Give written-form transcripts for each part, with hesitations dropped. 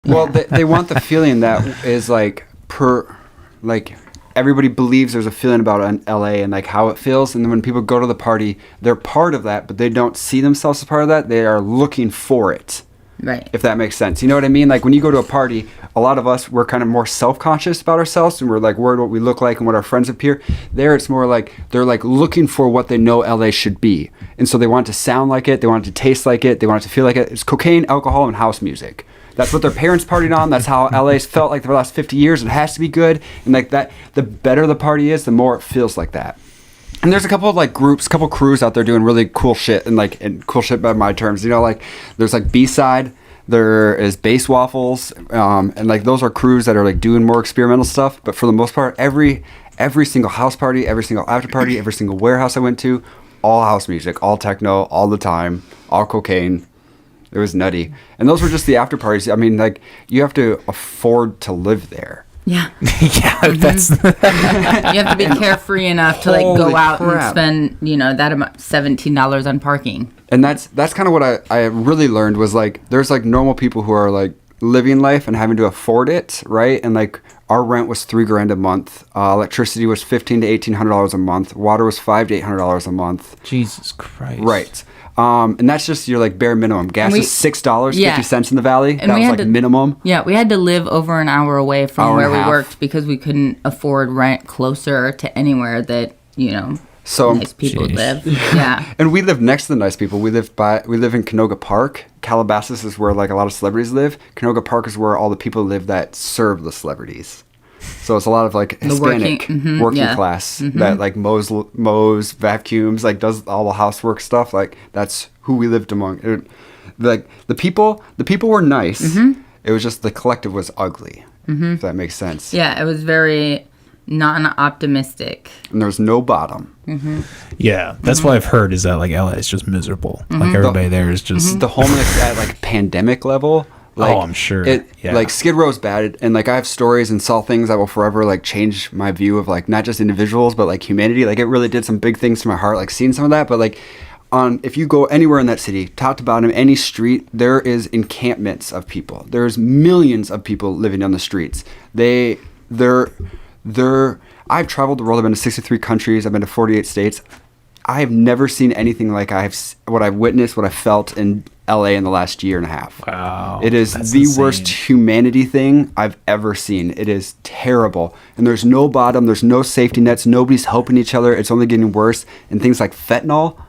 Well, they want the feeling that is like everybody believes there's a feeling about LA and like how it feels, and then when people go to the party, they're part of that, but they don't see themselves as part of that. They are looking for it. Right. If that makes sense. You know what I mean? Like when you go to a party, a lot of us, we're kind of more self-conscious about ourselves and we're like worried what we look like and what our friends appear. There it's more like they're like looking for what they know LA should be. And so they want it to sound like it, they want it to taste like it, they want it to feel like it. It's cocaine, alcohol, and house music. That's what their parents partied on. That's how LA's felt like for the last 50 years. It has to be good. And like that, the better the party is, the more it feels like that. And there's a couple of like groups, couple crews out there doing really cool shit and cool shit by my terms. You know, like there's like B-Side, there is Bass Waffles, and like those are crews that are like doing more experimental stuff. But for the most part, every single house party, every single after party, every single warehouse I went to, all house music, all techno, all the time, all cocaine. It was nutty. And those were just the after parties. I mean, like you have to afford to live there. Yeah. Yeah, that's... You have to be carefree enough to like go out and spend, that amount, $17 on parking. And that's kind of what I really learned was like, there's like normal people who are like living life and having to afford it, right? And like our rent was $3,000 a month. Electricity was $1,500 to $1,800 a month. Water was $500 to $800 a month. Jesus Christ. Right. And that's just your like bare minimum. Gas is $6.50 in the valley. And that was like minimum. Yeah, we had to live over an hour away from where we worked because we couldn't afford rent closer to anywhere that nice people live. Yeah. And we live next to the nice people. We live in Canoga Park. Calabasas is where like a lot of celebrities live. Canoga Park is where all the people live that serve the celebrities. So it's a lot of like Hispanic working class that like mows, vacuums, like does all the housework stuff. Like that's who we lived among. Like the people were nice. It was just the collective was ugly. If that makes sense. Yeah, it was very non-optimistic. And there's no bottom. Yeah, that's what I've heard is that like LA is just miserable. Like everybody there is just the homeless at like pandemic level. Like, I'm sure. Like Skid Row's bad, and like I have stories and saw things that will forever like change my view of like not just individuals but like humanity. Like it really did some big things to my heart. Like seeing some of that, but like if you go anywhere in that city, top to bottom, any street, there is encampments of people. There's millions of people living on the streets. I've traveled the world. I've been to 63 countries. I've been to 48 states. I have never seen anything like what I've witnessed, what I felt in LA in the last year and a half. Wow. It is the worst humanity thing I've ever seen. It is terrible. And there's no bottom. There's no safety nets. Nobody's helping each other. It's only getting worse. And things like fentanyl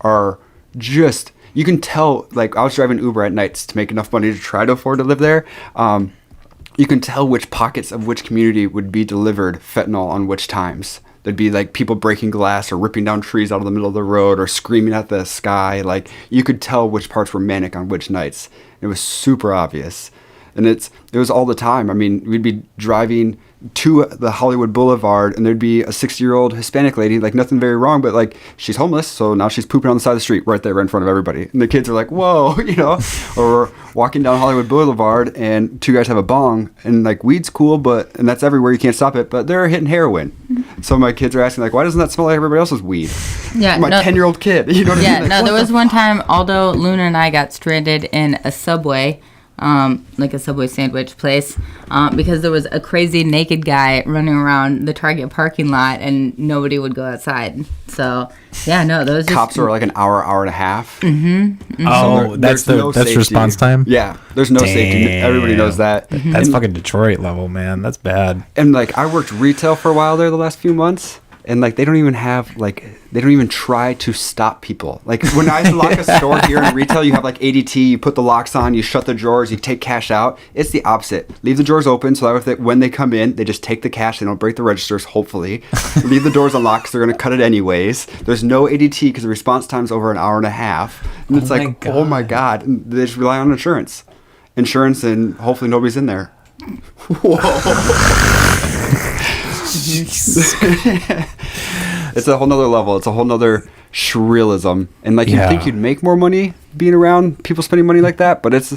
are just, you can tell, like I was driving Uber at nights to make enough money to try to afford to live there. You can tell which pockets of which community would be delivered fentanyl on which times. There'd be like people breaking glass or ripping down trees out of the middle of the road or screaming at the sky. Like you could tell which parts were manic on which nights. It was super obvious. And it was all the time. I mean, we'd be driving to the Hollywood Boulevard and there'd be a 60-year-old Hispanic lady, like nothing very wrong, but like she's homeless, so now she's pooping on the side of the street right there right in front of everybody. And the kids are like, whoa, or we're walking down Hollywood Boulevard and two guys have a bong and like weed's cool, and that's everywhere, you can't stop it, but they're hitting heroin. So my kids are asking like, why doesn't that smell like everybody else's weed? Yeah, my 10-year-old kid, you know what I mean? Like, no, there was one time Aldo, Luna, and I got stranded in a Subway, like a Subway sandwich place, because there was a crazy naked guy running around the Target parking lot and nobody would go outside. So, yeah, no, those cops are like an hour and a half. Oh, so that's response time? Yeah, there's no safety. Everybody knows that. That's fucking Detroit level, man. That's bad. And like I worked retail for a while there the last few months. And like they don't even try to stop people. Like when I lock a store here in retail, you have like ADT, you put the locks on, you shut the drawers, you take cash out. It's the opposite. Leave the drawers open so that when they come in, they just take the cash. They don't break the registers, hopefully. Leave the doors unlocked because they're going to cut it anyways. There's no ADT because the response time's over an hour and a half. And it's like, oh my God. And they just rely on insurance. And hopefully nobody's in there. Whoa. It's a whole nother level. It's a whole nother surrealism. And like you'd think you'd make more money being around people spending money like that, but it's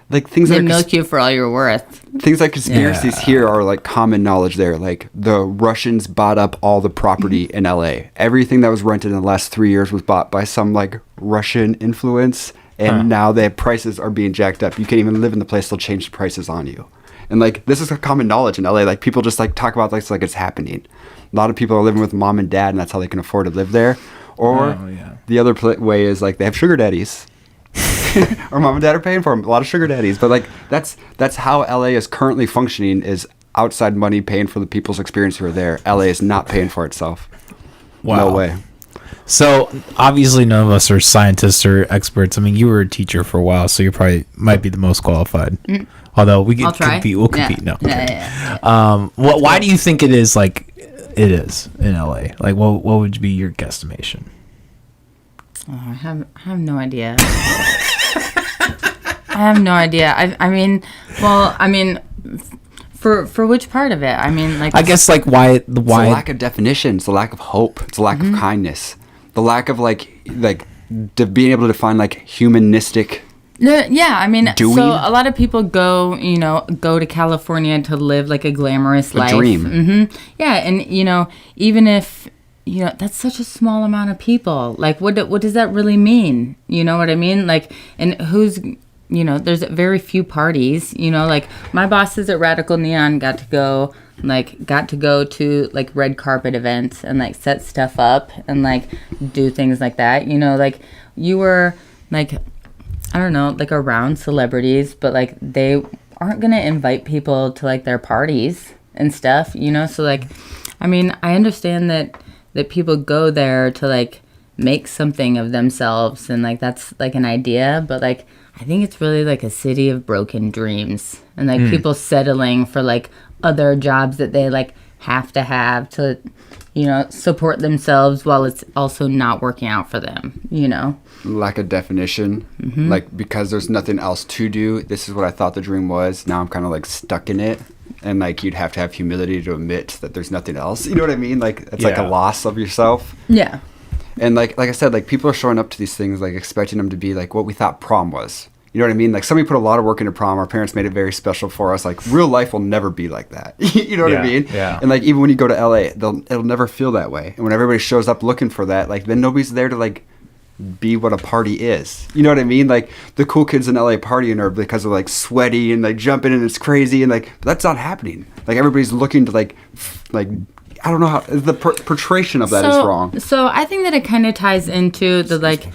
like things they milk you for all you're worth. Things like conspiracies here are like common knowledge there. Like the Russians bought up all the property in LA. Everything that was rented in the last 3 years was bought by some like Russian influence. And now the prices are being jacked up. You can't even live in the place; they'll change the prices on you. And like this is a common knowledge in LA. Like people just like talk about this like it's happening. A lot of people are living with mom and dad, and that's how they can afford to live there. Or the other way is like they have sugar daddies, or mom and dad are paying for them. A lot of sugar daddies, but like that's how LA is currently functioning. Is outside money paying for the people's experience who are there. LA is not paying for itself. Wow. No way. So obviously none of us are scientists or experts. I mean, you were a teacher for a while, so you probably might be the most qualified. Although we can compete. We'll compete. No. Why do you think it is like it is in LA? Like, what would be your guesstimation? Oh, I have no idea. I have no idea. I mean, for which part of it? I mean, like, I guess like why it's the lack of definition, it's the lack of hope, it's the lack of kindness, the lack of like being able to find like humanistic. Yeah, I mean, so a lot of people go to California to live like a glamorous life. Dream. Yeah, and even if that's such a small amount of people. Like, what does that really mean? You know what I mean? Like, and who's there's very few parties. Like my bosses at Radical Neon got to go to like red carpet events and like set stuff up and like do things like that. Like you were like, I don't know, like around celebrities, but like they aren't gonna invite people to like their parties and stuff. So like, I mean, I understand that people go there to like make something of themselves and like that's like an idea, but like I think it's really like a city of broken dreams and like people settling for like other jobs that they like have to support themselves while it's also not working out for them. Lack of definition, like because there's nothing else to do. This is what I thought the dream was. Now I'm kind of like stuck in it. And like you'd have to have humility to admit that there's nothing else. You know what I mean? Like it's like a loss of yourself. Yeah. And like I said, like people are showing up to these things like expecting them to be like what we thought prom was. You know what I mean? Like somebody put a lot of work into prom. Our parents made it very special for us. Like real life will never be like that. You know what I mean? Yeah. And like even when you go to LA, it'll never feel that way. And when everybody shows up looking for that, like then nobody's there to like be what a party is. You know what I mean? Like the cool kids in LA partying are because they're like sweaty and like jumping and it's crazy and like that's not happening. Like everybody's looking to like I don't know how the portrayal of that is wrong. So I think that it kind of ties into the like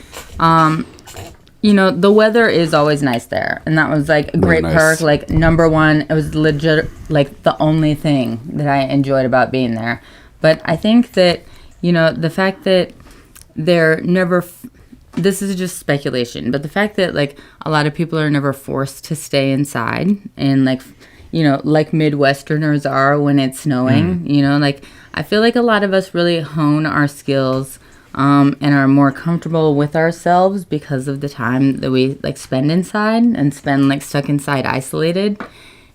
the weather is always nice there, and that was like a great perk. Like number one, it was legit like the only thing that I enjoyed about being there. But I think that the fact that they're never this is just speculation, but the fact that like a lot of people are never forced to stay inside and like like Midwesterners are when it's snowing, like I feel like a lot of us really hone our skills and are more comfortable with ourselves because of the time that we like spend inside and spend like stuck inside isolated.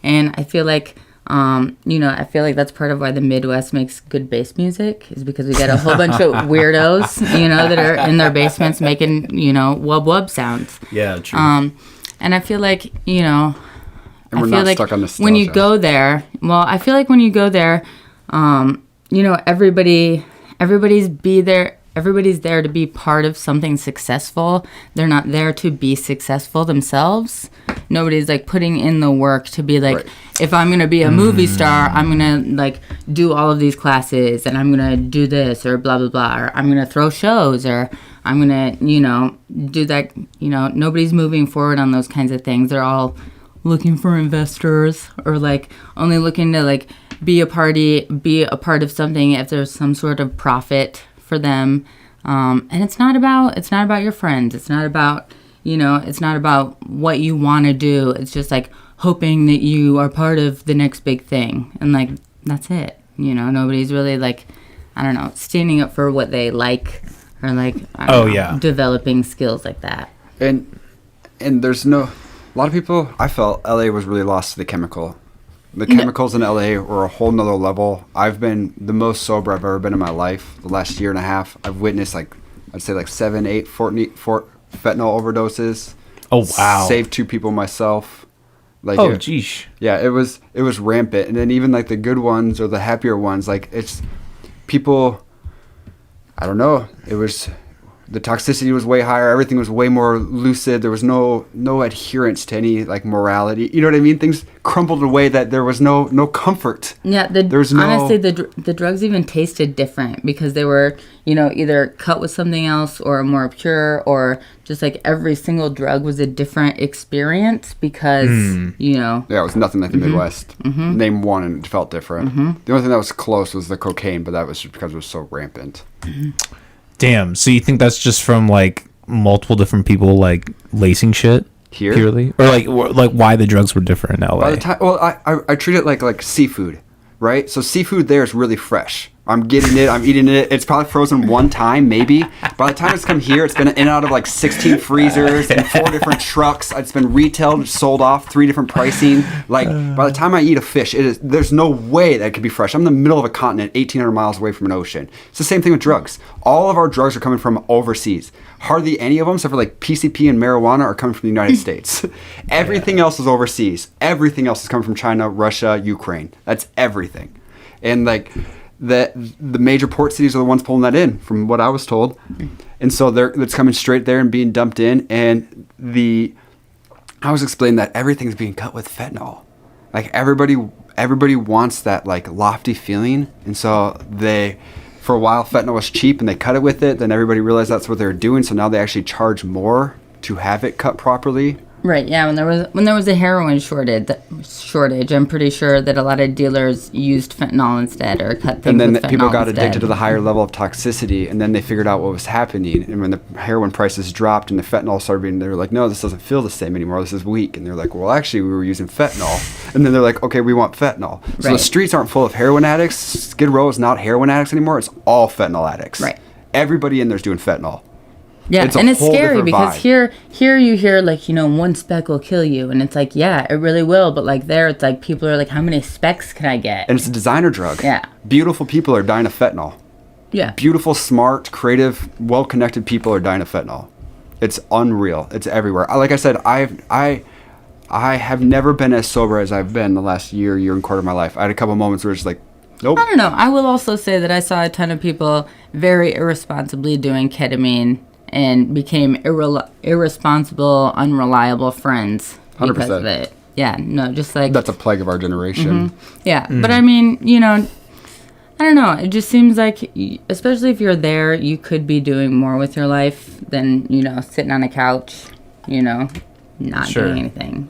And I feel like I feel like that's part of why the Midwest makes good bass music is because we get a whole bunch of weirdos, that are in their basements making, wub wub sounds. Yeah, true. And I feel like, and we're not stuck on nostalgia. When you go there, I feel like when you go there, everybody's there to be part of something successful. They're not there to be successful themselves. Nobody's like putting in the work to be like, if I'm going to be a movie star, I'm going to like do all of these classes and I'm going to do this or blah, blah, blah, or I'm going to throw shows or I'm going to, do that. Nobody's moving forward on those kinds of things. They're all looking for investors or like only looking to like be a part of something if there's some sort of profit for them. And it's not about your friends. It's not about, it's not about what you want to do. It's just like hoping that you are part of the next big thing. And like, that's it. Nobody's really like, I don't know, standing up for what they like or like, developing skills like that. And there's a lot of people, I felt LA was really lost to the chemical. The chemicals in LA were a whole nother level. I've been the most sober I've ever been in my life. The last year and a half, I've witnessed I'd say 7, 8 fentanyl overdoses. Oh wow! Saved 2 people myself. Geesh. Yeah, it was rampant. And then even like the good ones or the happier ones, like it's people. I don't know. It was the toxicity was way higher. Everything was way more lucid. There was no adherence to any like morality. You know what I mean? Things crumbled away that there was no comfort. Yeah, honestly, the drugs even tasted different because they were, you know, either cut with something else or more pure, or just like every single drug was a different experience because, you know. Yeah, it was nothing like the Midwest. Name one and it felt different. The only thing that was close was the cocaine, but that was just because it was so rampant. Damn. So you think that's just from like multiple different people like lacing shit here, purely, or like why the drugs were different in LA? By the time, well, I treat it like seafood, right? So seafood there is really fresh. I'm getting it. I'm eating it. It's probably frozen one time, maybe. By the time it's come here, it's been in and out of like 16 freezers and 4 different trucks. It's been retailed, sold off, 3 different pricing. Like by the time I eat a fish, there's no way that it could be fresh. I'm in the middle of a continent, 1,800 miles away from an ocean. It's the same thing with drugs. All of our drugs are coming from overseas. Hardly any of them, except for like PCP and marijuana, are coming from the United States. Everything else is overseas. Everything else is coming from China, Russia, Ukraine. That's everything. And like the major port cities are the ones pulling that in, from what I was told. And so it's coming straight there and being dumped in. And I was explaining that everything's being cut with fentanyl. Like everybody wants that like lofty feeling. And so for a while, fentanyl was cheap and they cut it with it. Then everybody realized that's what they were doing. So now they actually charge more to have it cut properly. Right, yeah. When there was a heroin shortage, I'm pretty sure that a lot of dealers used fentanyl instead, or cut things. And then people got addicted to the higher level of toxicity, and then they figured out what was happening. And when the heroin prices dropped and the fentanyl started being, they were like, no, this doesn't feel the same anymore. This is weak. And they're like, well, actually, we were using fentanyl. And then they're like, okay, we want fentanyl. So the streets aren't full of heroin addicts. Skid Row is not heroin addicts anymore. It's all fentanyl addicts. Right. Everybody in there's doing fentanyl. Yeah, and it's scary because here you hear like, you know, 1 speck will kill you, and it's like, yeah, it really will, but like there it's like people are like, how many specks can I get? And it's a designer drug. Yeah. Beautiful people are dying of fentanyl. Yeah. Beautiful, smart, creative, well-connected people are dying of fentanyl. It's unreal. It's everywhere. Like I said, I have never been as sober as I've been the last year and a quarter of my life. I had a couple moments where it's like, nope. I don't know. I will also say that I saw a ton of people very irresponsibly doing ketamine and became irresponsible, unreliable friends because 100%. of it. Yeah, no, just like... That's a plague of our generation. Yeah, but I mean, you know, I don't know. It just seems like, especially if you're there, you could be doing more with your life than, you know, sitting on a couch, you know, not doing anything.